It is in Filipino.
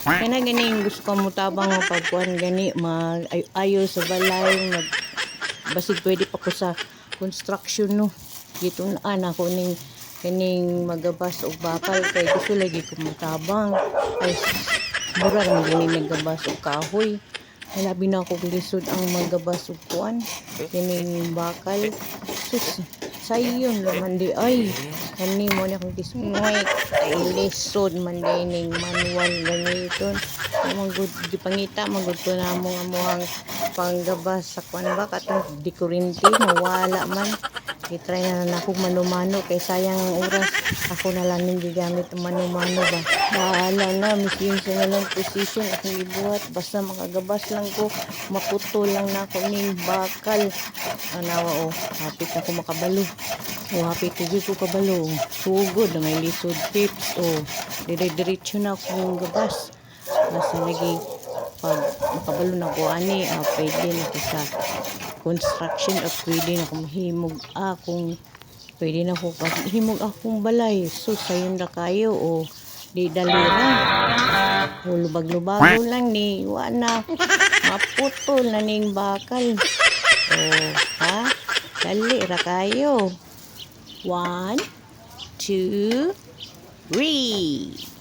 Kaya na ganing gusto ko mutabang mo pagkuhan gani ayo sa balay basig pwede pa ko sa construction no. Dito na ako kaning magabas og bakal kay gusto lagi ko mutabang. Ay mura ra gini nagabas og kahoy. Ay labi na ako lisod ang magabas og kuan kining bakal. Sus sayon naman di ay kani mo na akong gismoy ay lisod man ning manual ganiton magud gipangita magud ko na mo nga mohang panggabas sa kuan ba katong di kuryente nawala man i-try na ako mano-mano kay sayang ang oras ako na lang hindi gamit ang mano-mano ba bahala na misyon sa lang position akong ibuhat basta makagabas lang ko maputol lang na ako ning bakal anawa hapit ako makabalo hapit ko kabalo sugod na may lisod tips dire-diretso na akong gabas basta lagi pag makabalo na ko ani pwede na ko sa construction at pwede na ko mahimog pwede na ko himog akong balay so sayon na kayo di dalira lubag-lubago lang ni na maputol na ning bakal ha dali ra kayo 1 2 3